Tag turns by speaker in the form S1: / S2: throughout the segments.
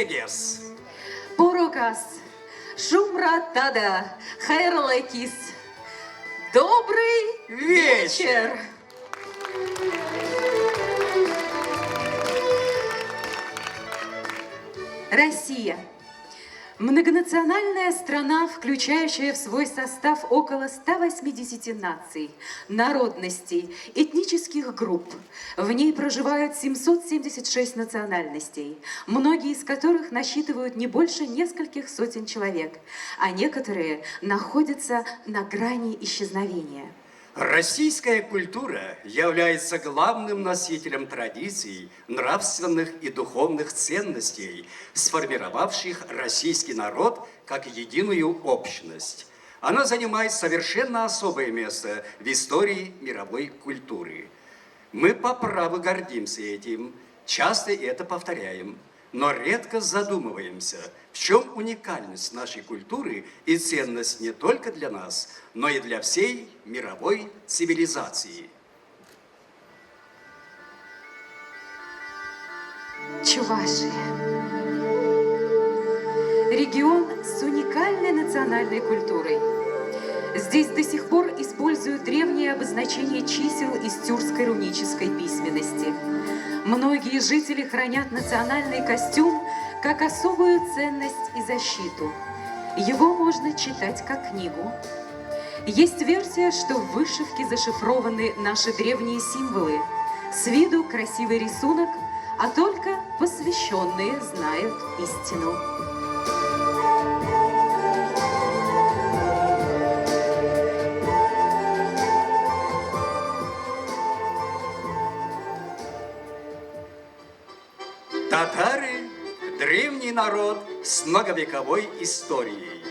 S1: Тегес.
S2: Порокас, Шумратада, Хайрлакис. Добрый вечер! Россия. Многонациональная страна, включающая в свой состав около 180 наций, народностей, этнических групп. В ней проживают 776 национальностей, многие из которых насчитывают не больше нескольких сотен человек, а некоторые находятся на грани исчезновения.
S1: Российская культура является главным носителем традиций, нравственных и духовных ценностей, сформировавших российский народ как единую общность. Она занимает совершенно особое место в истории мировой культуры. Мы по праву гордимся этим, часто это повторяем, но редко задумываемся, в чем уникальность нашей культуры и ценность не только для нас, но и для всей мировой цивилизации.
S2: Чувашия. Регион с уникальной национальной культурой. Здесь до сих пор используют древние обозначения чисел из тюркской рунической письменности. Многие жители хранят национальный костюм как особую ценность и защиту. Его можно читать как книгу. Есть версия, что в вышивке зашифрованы наши древние символы. С виду красивый рисунок, а только посвященные знают истину.
S1: Татары – древний народ с многовековой историей.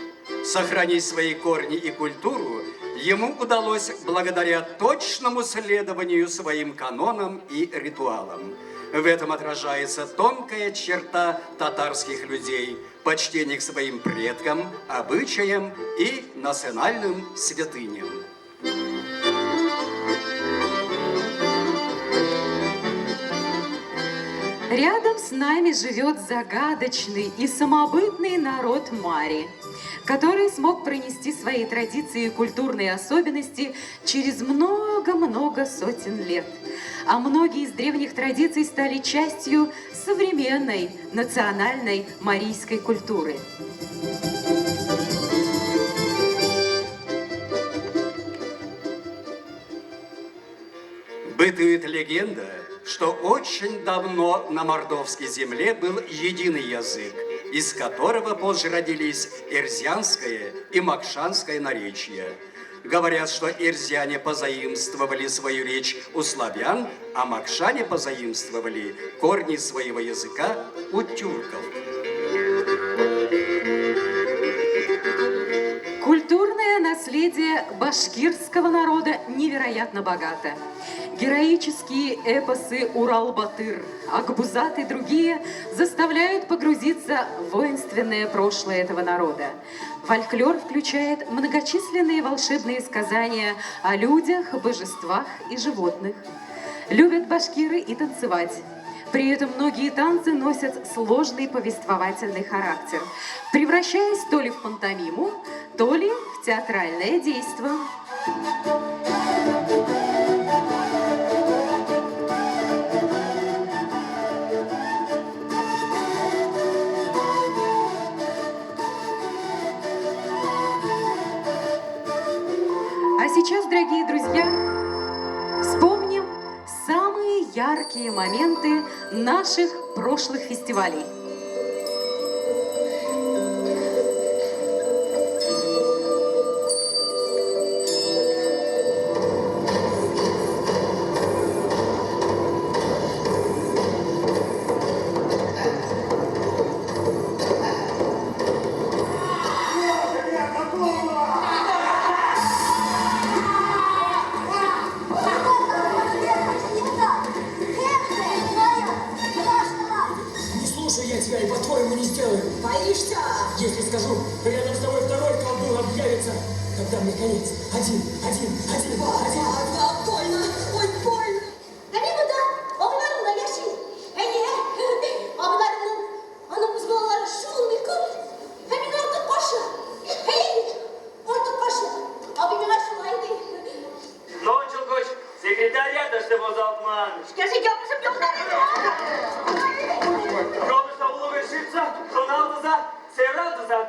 S1: Сохранить свои корни и культуру ему удалось благодаря точному следованию своим канонам и ритуалам. В этом отражается тонкая черта татарских людей – почтение к своим предкам, обычаям и национальным святыням.
S2: Рядом с нами живет загадочный и самобытный народ Мари, который смог пронести свои традиции и культурные особенности через много-много сотен лет. А многие из древних традиций стали частью современной национальной марийской культуры.
S1: Бытует легенда, что очень давно на мордовской земле был единый язык, из которого позже родились эрзианское и макшанское наречия. Говорят, что эрзиане позаимствовали свою речь у славян, а макшане позаимствовали корни своего языка у тюрков.
S2: Культурное наследие башкирского народа невероятно богато. Героические эпосы «Урал-Батыр», «Акбузат» и другие заставляют погрузиться в воинственное прошлое этого народа. Фольклор включает многочисленные волшебные сказания о людях, божествах и животных. Любят башкиры и танцевать. При этом многие танцы носят сложный повествовательный характер, превращаясь то ли в пантомиму, то ли в театральное действо. А сейчас, дорогие друзья, вспомним самые яркие моменты наших прошлых фестивалей.
S3: Если скажу, рядом с тобой второй колдун объявится, тогда мне конец. Один, два, больно, ой, больно.
S4: Hani bu da onların da yaşı. Hani bunların onun biz bu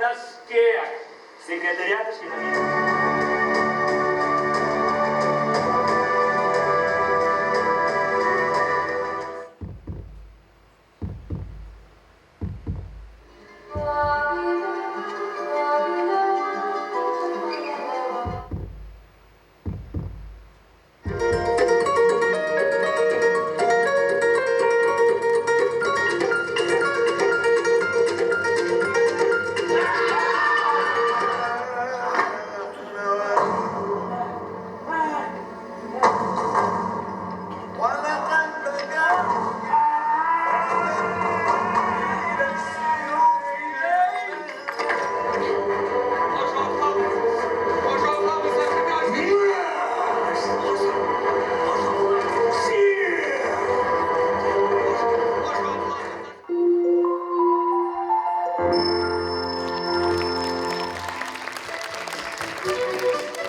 S4: наш Кек, секретарят Шкинович.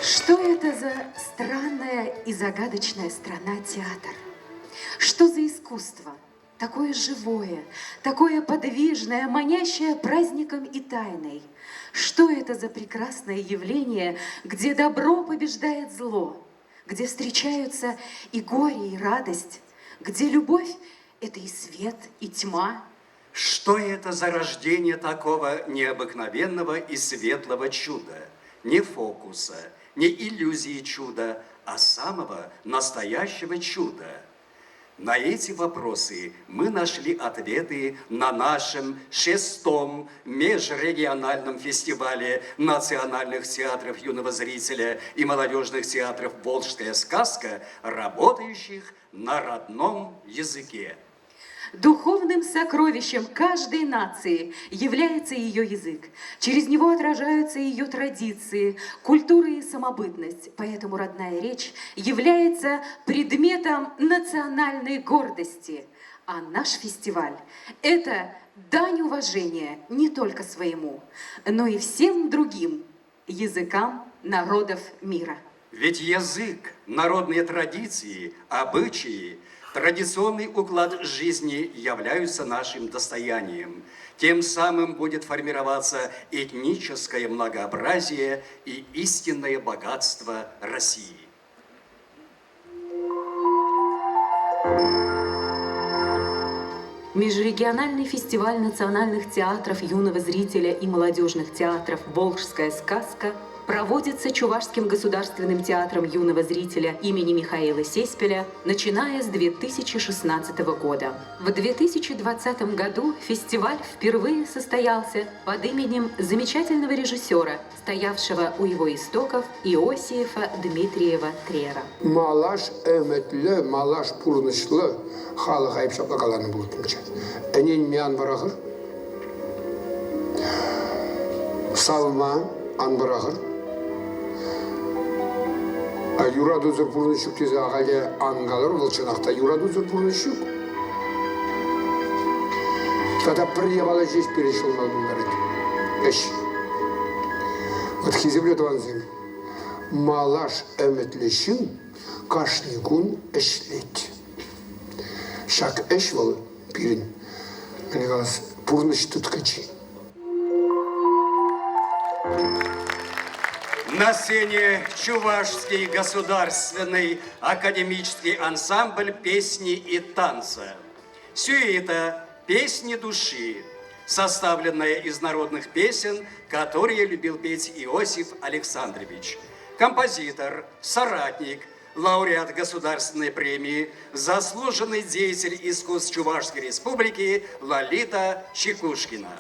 S2: Что это за странная и загадочная страна театр? Что за искусство? Такое живое, такое подвижное, манящее праздником и тайной. Что это за прекрасное явление, где добро побеждает зло, где встречаются и горе, и радость, где любовь — это и свет, и тьма.
S1: Что это за рождение такого необыкновенного и светлого чуда? Не фокуса, не иллюзии чуда, а самого настоящего чуда. На эти вопросы мы нашли ответы на нашем 6-м межрегиональном фестивале национальных театров юного зрителя и молодежных театров «Волжская сказка», работающих на родном языке.
S2: Духовным сокровищем каждой нации является ее язык. Через него отражаются ее традиции, культура и самобытность. Поэтому родная речь является предметом национальной гордости. А наш фестиваль – это дань уважения не только своему, но и всем другим языкам народов мира.
S1: Ведь язык, народные традиции, обычаи, традиционный уклад жизни являются нашим достоянием. Тем самым будет формироваться этническое многообразие и истинное богатство России.
S2: Межрегиональный фестиваль национальных театров юного зрителя и молодежных театров «Волжская сказка» проводится Чувашским государственным театром юного зрителя имени Михаила Сеспеля, начиная с 2016 года. В 2020 году фестиваль впервые состоялся под именем замечательного режиссера, стоявшего у его истоков Иосифа Дмитриева Трера.
S5: Малаш эметлі, малаш пұрнышлы халық айып шаплақаларының болатын кіші. Әнен мен барағыр, салма анбарағыр, Юраду зұрпұрнышық тезе ағале анғалар волчынақта юраду зұрпұрнышық. Тата приебала жеш перешел малдыңдар еді. Әш. Вот хизеблет ванзым. Малаш әметлешін кашникун әшлет. Шак әш вал пирин. Мәне қалас пұрныш тұткачи.
S1: На сцене Чувашский государственный академический ансамбль песни и танца. Все это песни души, составленная из народных песен, которые любил петь Иосиф Александрович. Композитор, соратник, лауреат государственной премии, заслуженный деятель искусств Чувашской республики Лолита Чекушкина.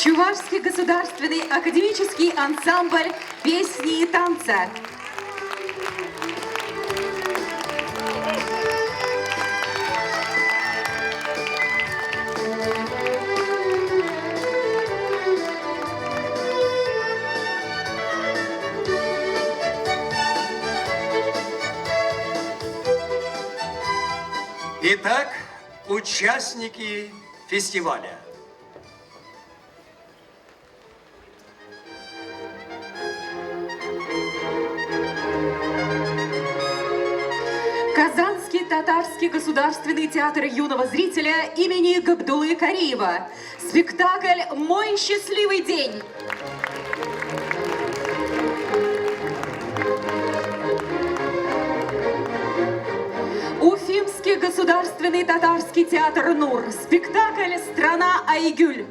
S2: Чувашский государственный академический ансамбль песни и танца.
S1: Итак, участники фестиваля.
S2: Казанский татарский государственный театр юного зрителя имени Габдуллы Кариева. Спектакль «Мой счастливый день». Уфимский государственный татарский театр «Нур». Спектакль «Страна Айгюль».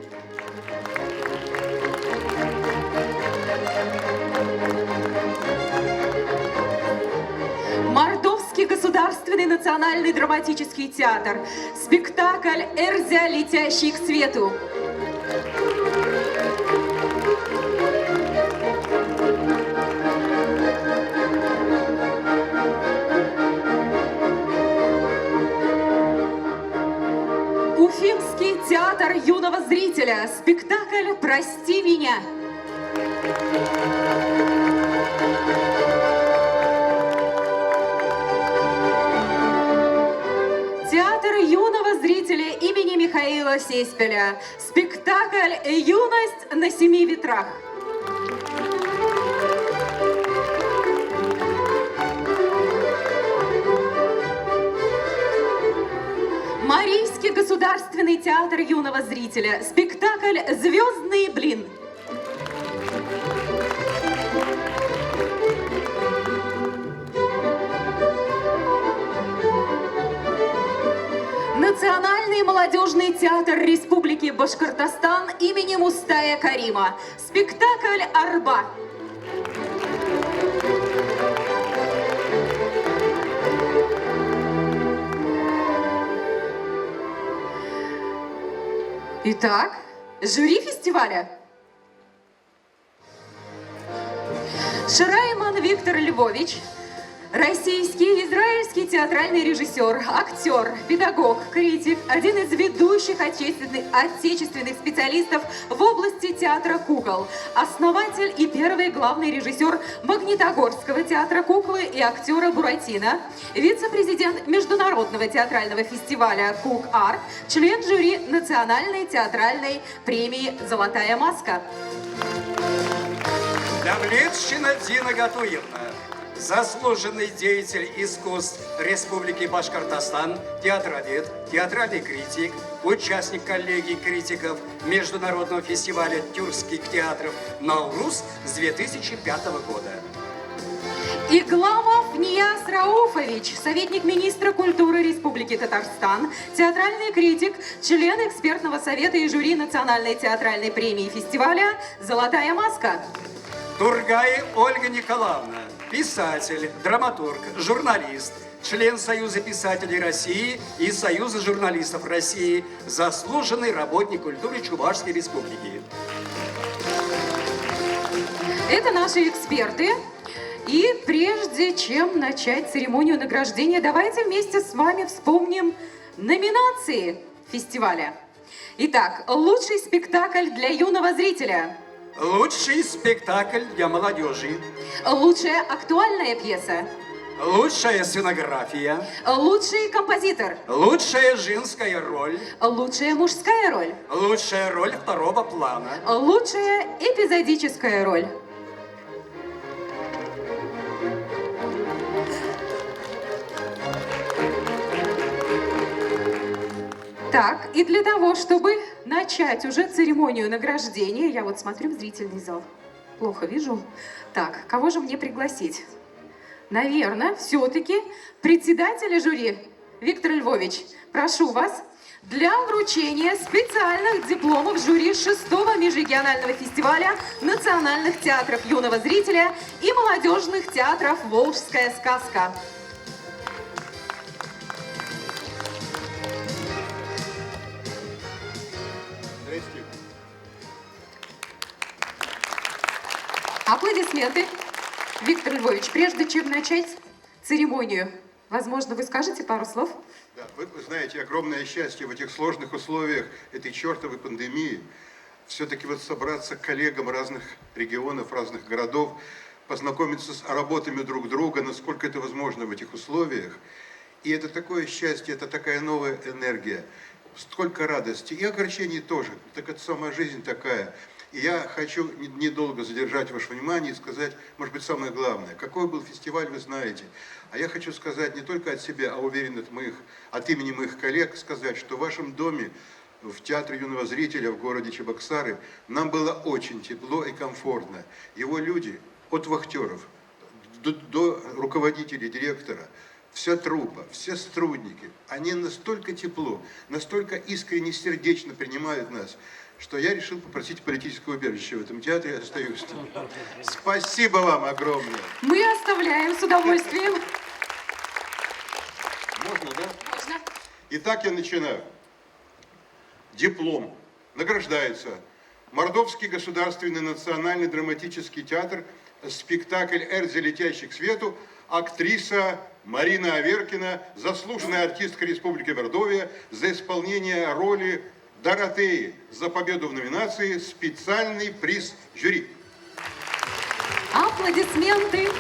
S2: Мордовский государственный национальный драматический театр. Спектакль «Эрзя, летящий к свету». Уфимский театр юного зрителя. Спектакль «Прости меня». Театр юного зрителя имени Михаила Сеспеля. Спектакль «Юность на семи ветрах». Марийский государственный театр юного зрителя. Спектакль «Звездный блин». Национальный молодежный театр Республики Башкортостан имени Мустая Карима. Спектакль «Арба». Итак, жюри фестиваля. Шрайман Виктор Львович, российский, израильский театральный режиссер, актер, педагог, критик, один из ведущих отечественных специалистов в области театра кукол, основатель и первый главный режиссер Магнитогорского театра куклы и актера Буратино, вице-президент Международного театрального фестиваля «Кук-Арт», член жюри Национальной театральной премии «Золотая маска».
S1: Давлетшина Дина Гатуевна, заслуженный деятель искусств Республики Башкортостан, театровед, театральный критик, участник коллегии критиков Международного фестиваля тюркских театров «Наурус» с 2005 года.
S2: Игламов Нияз Рауфович, советник министра культуры Республики Татарстан, театральный критик, член экспертного совета и жюри Национальной театральной премии фестиваля «Золотая маска».
S1: Тургай Ольга Николаевна, писатель, драматург, журналист, член Союза писателей России и Союза журналистов России, заслуженный работник культуры Чувашской Республики.
S2: Это наши эксперты. И прежде чем начать церемонию награждения, давайте вместе с вами вспомним номинации фестиваля. Итак, лучший спектакль для юного зрителя.
S1: Лучший спектакль для молодежи.
S2: Лучшая актуальная пьеса.
S1: Лучшая сценография.
S2: Лучший композитор.
S1: Лучшая женская роль.
S2: Лучшая мужская роль.
S1: Лучшая роль второго плана.
S2: Лучшая эпизодическая роль. Так, и для того, чтобы начать уже церемонию награждения, я вот смотрю в зрительный зал, плохо вижу. Так, кого же мне пригласить? Наверное, все-таки председателя жюри Виктор Львович, прошу вас для вручения специальных дипломов жюри 6-го межрегионального фестиваля национальных театров юного зрителя и молодежных театров «Волжская сказка». Аплодисменты. Виктор Львович, прежде чем начать церемонию, возможно, вы скажете пару слов?
S6: Да, вы знаете, огромное счастье в этих сложных условиях этой чертовой пандемии все-таки вот собраться к коллегам разных регионов, разных городов, познакомиться с работами друг друга, насколько это возможно в этих условиях. И это такое счастье, это такая новая энергия, столько радости и огорчений тоже. Так это сама жизнь такая. И я хочу недолго задержать ваше внимание и сказать, может быть, самое главное. Какой был фестиваль, вы знаете. А я хочу сказать не только от себя, а уверен от имени моих коллег, сказать, что в вашем доме, в Театре юного зрителя в городе Чебоксары, нам было очень тепло и комфортно. Его люди, от вахтеров до руководителей, директора, вся труппа, все сотрудники, они настолько тепло, настолько искренне, сердечно принимают нас, что я решил попросить политическое убежище в этом театре, и остаюсь там. Спасибо вам огромное.
S2: Мы оставляем с удовольствием.
S6: Можно, да?
S2: Можно.
S6: Итак, я начинаю. Диплом. Награждается Мордовский государственный национальный драматический театр, спектакль «Эльза, летящий к свету», актриса Марина Аверкина, заслуженная артистка Республики Мордовия, за исполнение роли Доротеи, за победу в номинации «Специальный приз жюри».
S2: Аплодисменты.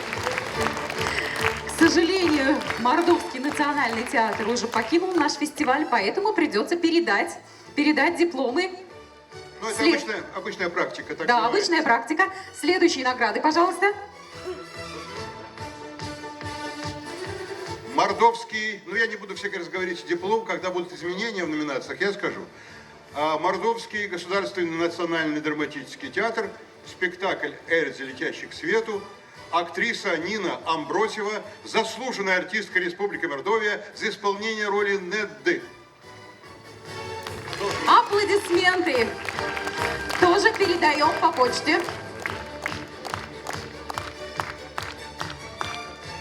S2: К сожалению, Мордовский национальный театр уже покинул наш фестиваль, поэтому придется передать дипломы.
S6: Ну, это обычная практика. Так
S2: да,
S6: бывает.
S2: обычная практика. Следующие награды, пожалуйста.
S6: Мордовский, ну я не буду всякий раз говорить диплом, когда будут изменения в номинациях, я скажу. Мордовский государственный национальный драматический театр, спектакль «Эльза, летящий к свету», актриса Нина Амбросева, заслуженная артистка Республики Мордовия, за исполнение роли Недды.
S2: Аплодисменты. Тоже передаем по почте.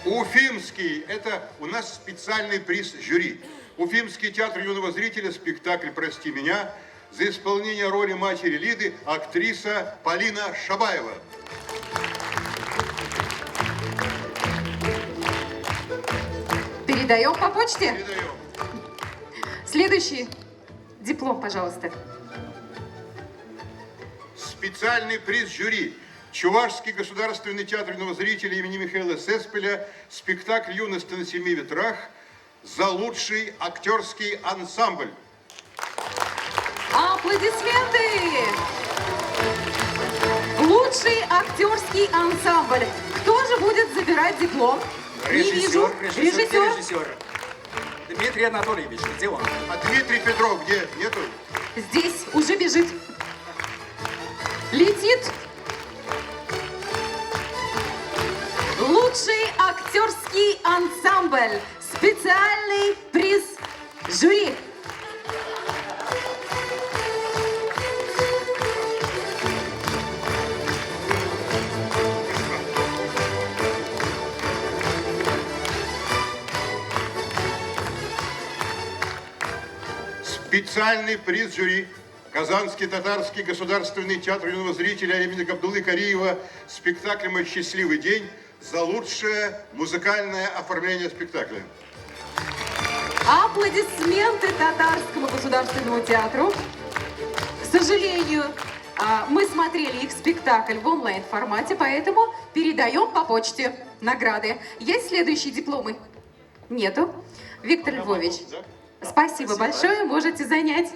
S6: Уфимский, это у нас специальный приз жюри. Уфимский театр юного зрителя, спектакль «Прости меня», за исполнение роли матери Лиды, актриса Полина Шабаева.
S2: Передаем по почте.
S6: Передаем.
S2: Следующий диплом, пожалуйста.
S6: Специальный приз жюри. Чувашский государственный театр юного зрителя имени Михаила Сеспеля, спектакль «Юность на семи ветрах», за лучший актерский ансамбль.
S2: Аплодисменты! Лучший актерский ансамбль. Кто же будет забирать диплом? Не вижу.
S1: Режиссер. Дмитрий Анатольевич, где он?
S6: А Дмитрий Петров где? Нету?
S2: Здесь уже бежит. Летит. Лучший актерский ансамбль. Специальный приз жюри.
S6: Специальный приз жюри. Казанский татарский государственный театр юного зрителя имени Габдуллы Кариева, спектакль «Мой счастливый день», за лучшее музыкальное оформление спектакля.
S2: Аплодисменты Татарскому государственному театру. К сожалению, мы смотрели их спектакль в онлайн-формате, поэтому передаем по почте награды. Есть следующие дипломы? Нету. Виктор Львович, спасибо большое. Можете занять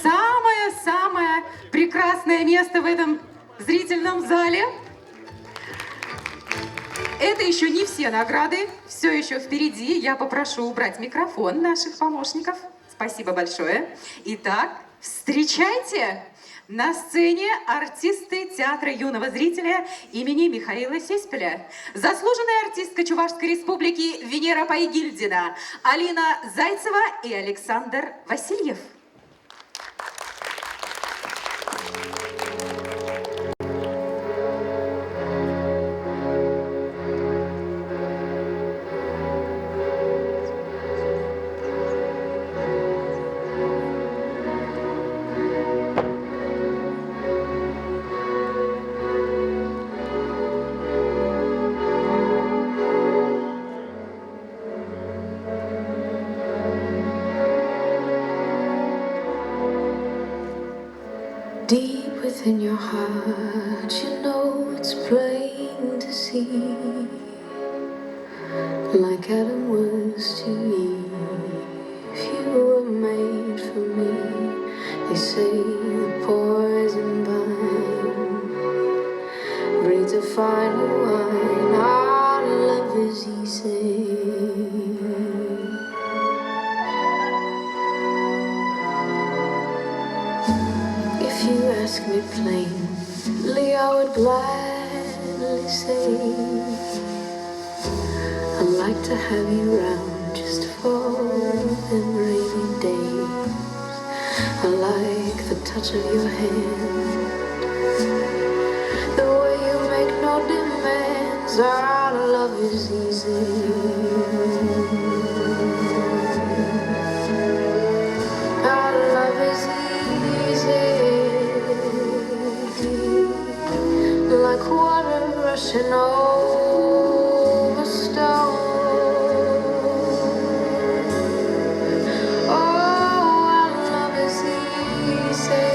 S2: самое-самое прекрасное место в этом зрительном зале. Это еще не все награды, все еще впереди. Я попрошу убрать микрофон наших помощников. Спасибо большое. Итак, встречайте на сцене артисты театра юного зрителя имени Михаила Сеспеля. Заслуженная артистка Чувашской республики Венера Пайгильдина, Алина Зайцева и Александр Васильев.
S7: within your heart, you know it's plain to see. Like Adam was to Eve, you were made for me. They say the poison vine breeds a finer wine. Our love is easy. If you ask me plainly, I would gladly say I'd like to have you round just for them rainy days. I like the touch of your hand, the way you make no demands. Our love is easy. Our love is easy, like water rushing over stone. Oh, our love is easy,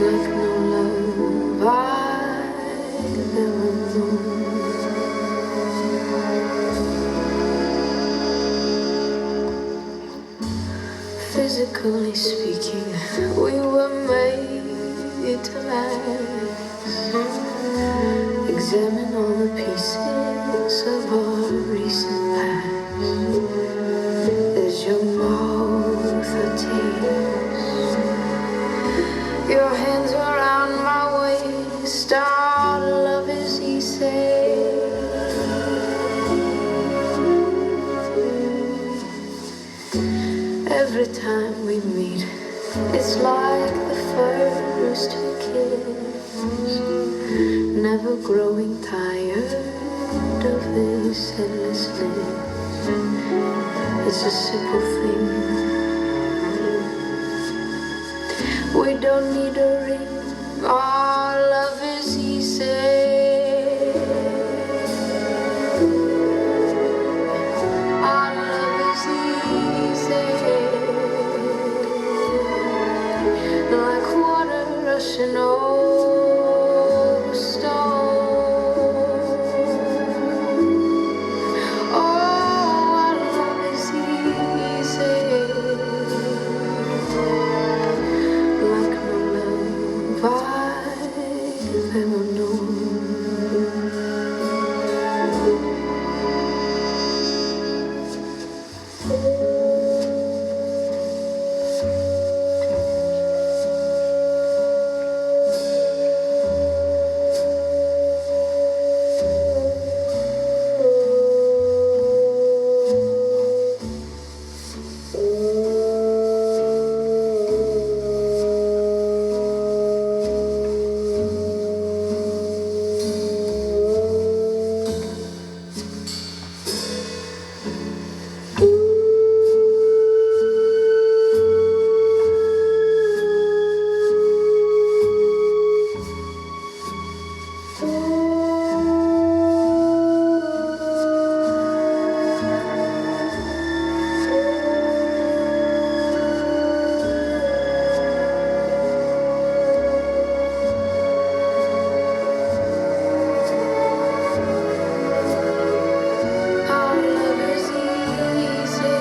S7: like no love I've ever known. Physically speaking, we were made to last. Examine all the pieces of our recent past. There's your mouth, a taste, your hands around my waist. Our love is easy. Every time we meet, it's like the first kiss. Never growing tired of this endlessness. It's a simple thing. We don't need a ring. Our love is easy. Our love is easy, like water rushing over stone. Oh, our love is easy, like no love I've ever known. Our love is easy,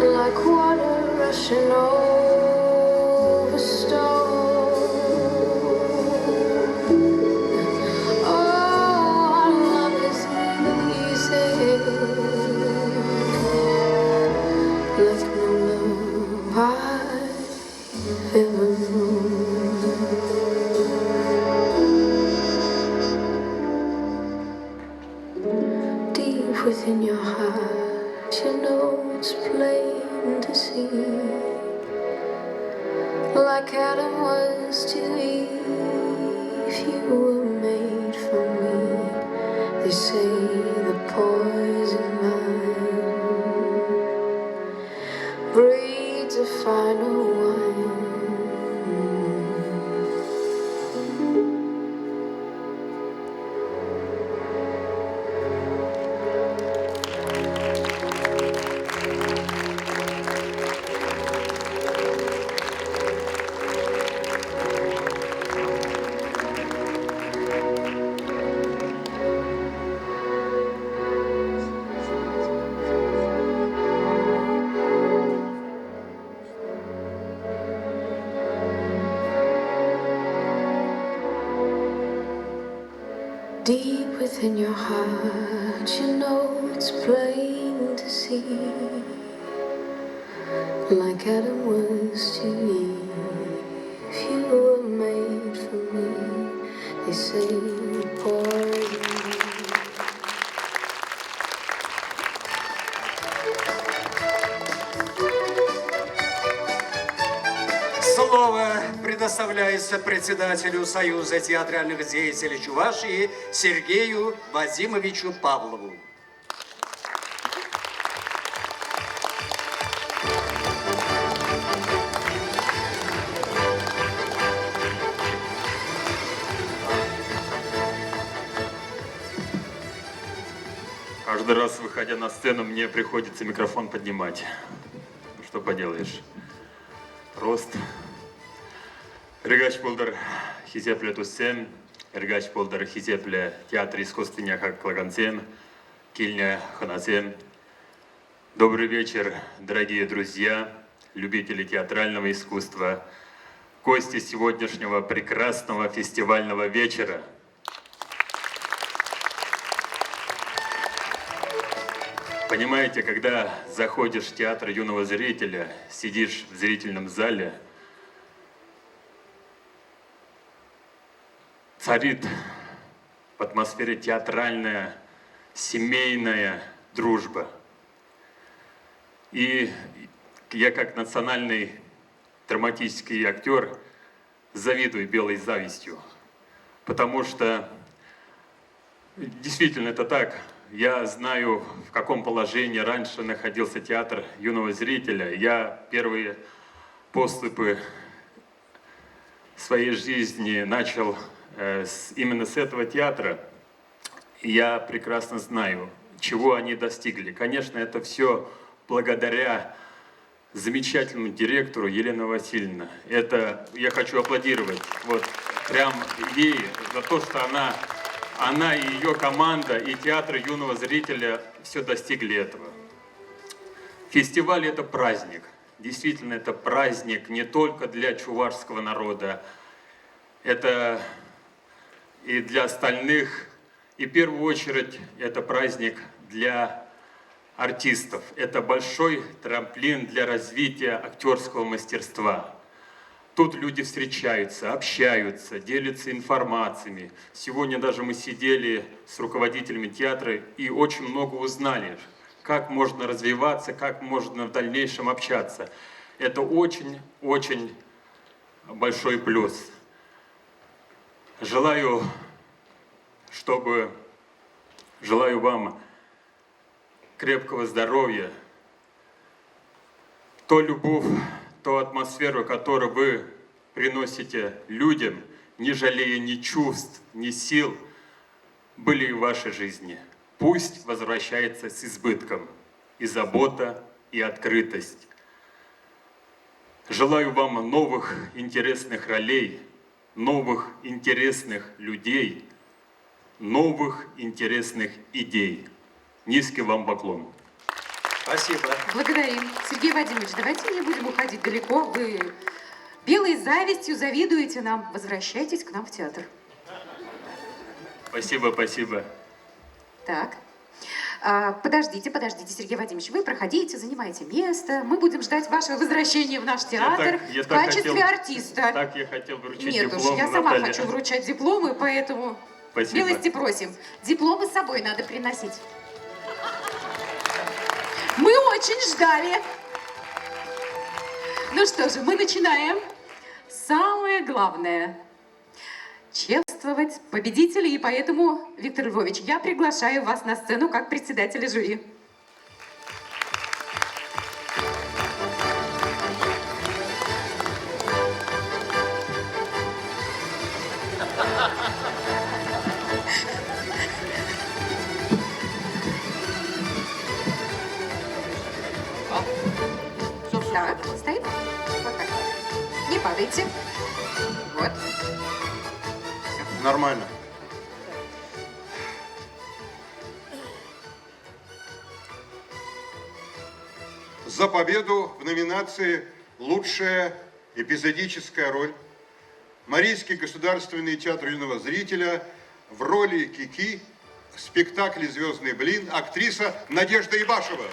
S7: like water rushing over stone. Oh, our love is easy, like no love I've ever known. Deep within your heart, you know it's plain to see. Like Adam was to Eve, you were made for me. They say the poison vine breeds a finer wine. Deep within your heart, you know it's plain to see, like Adam was to Eve. If you were made for me, they say, poison.
S1: Слово предоставляется председателю Союза театральных деятелей Чувашии Сергею Вадимовичу Павлову.
S8: Каждый раз, выходя на сцену, мне приходится микрофон поднимать. Что поделаешь? Рост. Эргач болдар хизепле туссем, эргач болдар хизепле театр искусствения как клагансем, кильня ханасем. Добрый вечер, дорогие друзья, любители театрального искусства, гости сегодняшнего прекрасного фестивального вечера. Понимаете, когда заходишь в театр юного зрителя, сидишь в зрительном зале, царит в атмосфере театральная, семейная дружба. И я, как национальный драматический актер, завидую белой завистью, потому что действительно это так. Я знаю, в каком положении раньше находился театр юного зрителя. Я первые поступы своей жизни начал именно с этого театра. И я прекрасно знаю, чего они достигли. Конечно, это все благодаря замечательному директору Елене Васильевне. Это я хочу аплодировать вот прям ей за то, что она и ее команда, и театр юного зрителя все достигли этого. Фестиваль – это праздник. Действительно, это праздник не только для чувашского народа, это и для остальных. И в первую очередь, это праздник для артистов. Это большой трамплин для развития актерского мастерства. Тут люди встречаются, общаются, делятся информациями. Сегодня даже мы сидели с руководителями театра и очень много узнали, как можно развиваться, как можно в дальнейшем общаться. Это очень-очень большой плюс. Желаю вам крепкого здоровья, ту любовь, ту атмосферу, которую вы приносите людям, не жалея ни чувств, ни сил, были и в вашей жизни. Пусть возвращается с избытком и забота, и открытость. Желаю вам новых интересных ролей, новых интересных людей, новых интересных идей. Низкий вам поклон.
S1: Спасибо.
S2: Благодарим. Сергей Вадимович, давайте не будем уходить далеко. Вы белой завистью завидуете нам. Возвращайтесь к нам в театр.
S8: Спасибо, спасибо.
S2: Так. Подождите, Сергей Вадимович, вы проходите, занимайте место. Мы будем ждать вашего возвращения в наш театр
S8: Я
S2: в
S8: так
S2: качестве
S8: хотел,
S2: артиста.
S8: Так я хотел вручить
S2: Нет
S8: диплом,
S2: уж, я сама
S8: Наталья.
S2: хочу вручать дипломы, поэтому
S8: Спасибо.
S2: милости просим. Дипломы с собой надо приносить. Мы очень ждали. Ну что же, мы начинаем. Самое главное – чествовать победителей. И поэтому, Виктор Львович, я приглашаю вас на сцену как председателя жюри. Так, стоит? Вот так. Не падайте. Вот.
S6: Нормально. За победу в номинации «Лучшая эпизодическая роль» Марийский государственный театр юного зрителя в роли Кики в спектакле «Звездный блин» актриса Надежда Ибашева.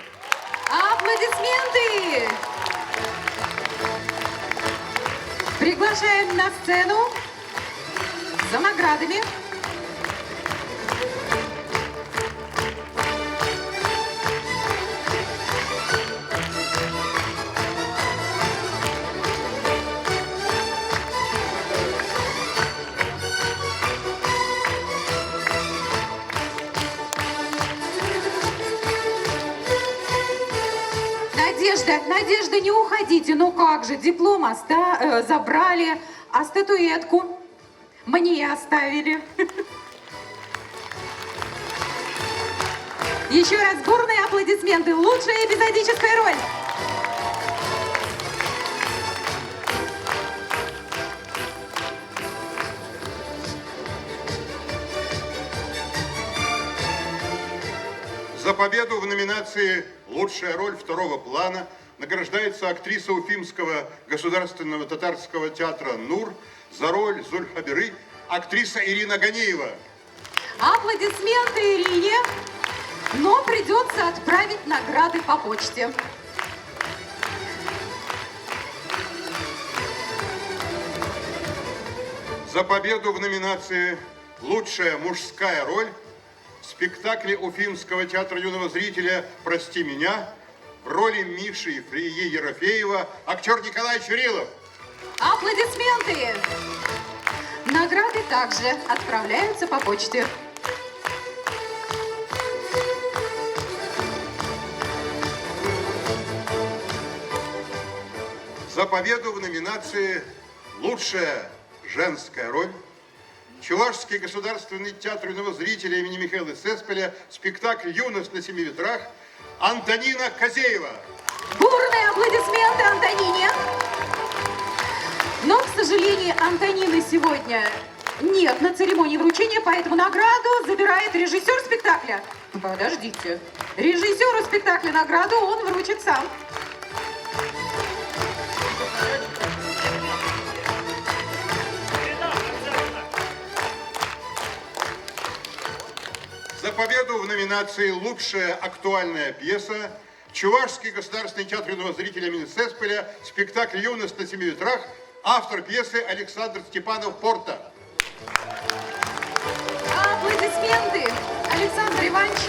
S2: Аплодисменты! Приглашаем на сцену за наградами. Надежда, не уходите. Ну как же, диплом забрали, а статуэтку мне оставили. Еще раз бурные аплодисменты. Лучшая эпизодическая роль.
S6: За победу в номинации «Лучшая роль второго плана» награждается актриса Уфимского государственного татарского театра «Нур», за роль Зульхабиры актриса Ирина Ганиева.
S2: Аплодисменты Ирине, но придется отправить награды по почте.
S6: За победу в номинации «Лучшая мужская роль» в спектакле Уфимского театра юного зрителя «Прости меня» в роли Миши Фрии Ерофеева актер Николай Чурилов.
S2: Аплодисменты! Награды также отправляются по почте.
S6: За победу в номинации «Лучшая женская роль» Чувашский государственный театр юного зрителя имени Михаила Цеспеля спектакль «Юность на семи ветрах» Антонина Козеева.
S2: Бурные аплодисменты Антонине. Но, к сожалению, Антонины сегодня нет на церемонии вручения, поэтому награду забирает режиссер спектакля. Подождите. Режиссеру спектакля награду он вручит сам.
S6: За победу в номинации «Лучшая актуальная пьеса» Чувашский государственный театр юного зрителя имени Цеспеля спектакль «Юность на семи ветрах» автор пьесы Александр Степанов Порта.
S2: Аплодисменты, Александр Иванович.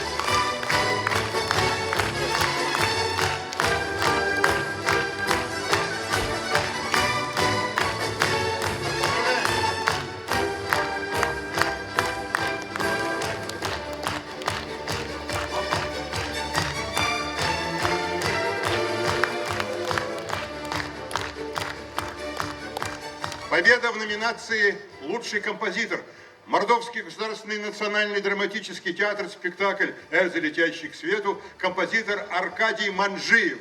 S6: Победа в номинации «Лучший композитор». Мордовский государственный национальный драматический театр, спектакль «Эльза, летящий к свету», композитор Аркадий Манжиев.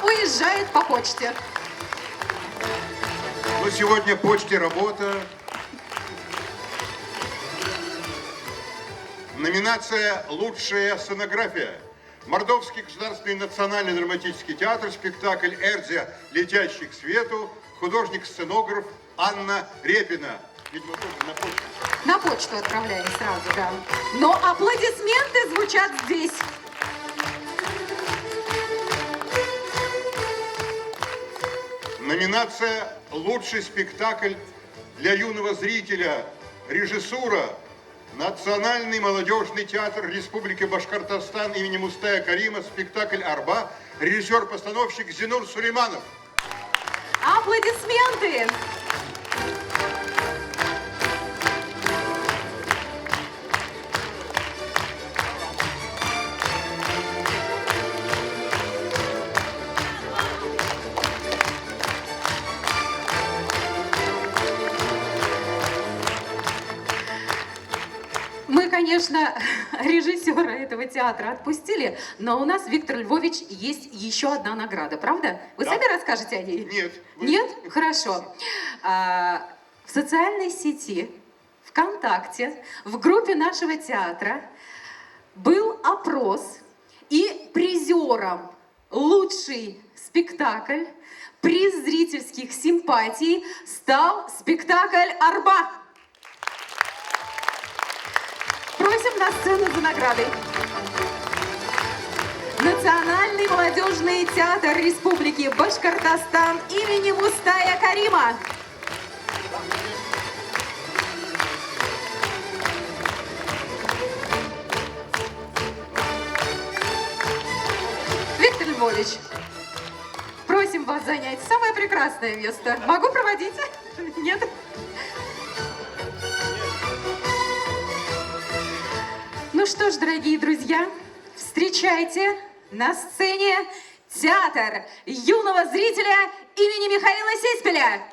S2: Уезжает по почте.
S6: Но сегодня почте работа. Номинация «Лучшая сценография». Мордовский государственный национальный драматический театр, спектакль «Эльза, летящий к свету», художник-сценограф Анна Репина. Видимо, тоже на почту.
S2: На почту отправляем сразу, да. Но аплодисменты звучат здесь.
S6: Номинация «Лучший спектакль для юного зрителя». Режиссура. Национальный молодежный театр Республики Башкортостан имени Мустая Карима. Спектакль «Арба». Режиссер-постановщик Зинур Сулейманов.
S2: Аплодисменты! Мы, конечно, режиссера этого театра отпустили, но у нас, Виктор Львович, есть еще одна награда, правда? Вы
S6: Да.
S2: сами расскажете о ней?
S6: Нет.
S2: Нет? Хорошо. В социальной сети ВКонтакте, в группе нашего театра был опрос, и призером «Лучший спектакль», приз зрительских симпатий стал спектакль «Арба». Просим на сцену за наградой. Национальный молодежный театр Республики Башкортостан имени Мустая Карима. Виктор Львович, просим вас занять самое прекрасное место. Могу проводить? Нет? Ну что ж, дорогие друзья, встречайте на сцене театр юного зрителя имени Михаила Сиспеля.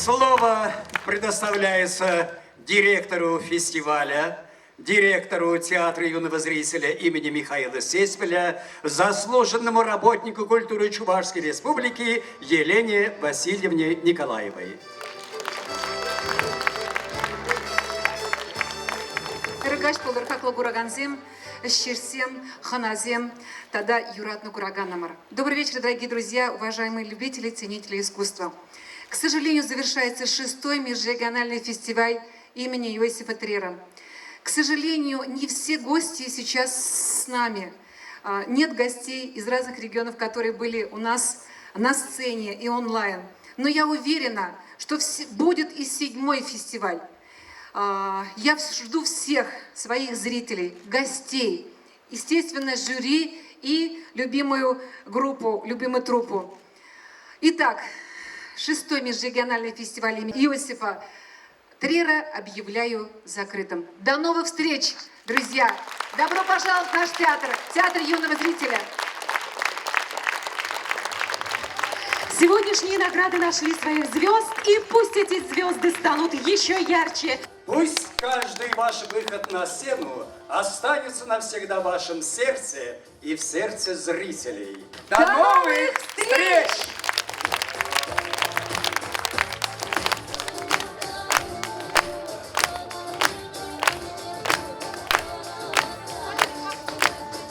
S1: Слово предоставляется директору фестиваля, директору театра юного зрителя имени Михаила Сеспеля, заслуженному работнику культуры Чувашской Республики Елене Васильевне Николаевой.
S2: Рыгач полырхаклы кураганзем, щерсем, ханазем, тогда юратну кураганамар. Добрый вечер, дорогие друзья, уважаемые любители, ценители искусства. К сожалению, завершается 6-й межрегиональный фестиваль имени Иосифа Трера. К сожалению, не все гости сейчас с нами. Нет гостей из разных регионов, которые были у нас на сцене и онлайн. Но я уверена, что будет и 7-й фестиваль. Я жду всех своих зрителей, гостей, естественно, жюри и любимую группу, любимую труппу. Итак, 6-й межрегиональный фестиваль имени Иосифа Трера объявляю закрытым. До новых встреч, друзья! Добро пожаловать в наш театр, театр юного зрителя! Сегодняшние награды нашли своих звезд, и пусть эти звезды станут еще ярче.
S1: Пусть каждый ваш выход на сцену останется навсегда в вашем сердце и в сердце зрителей. До новых встреч!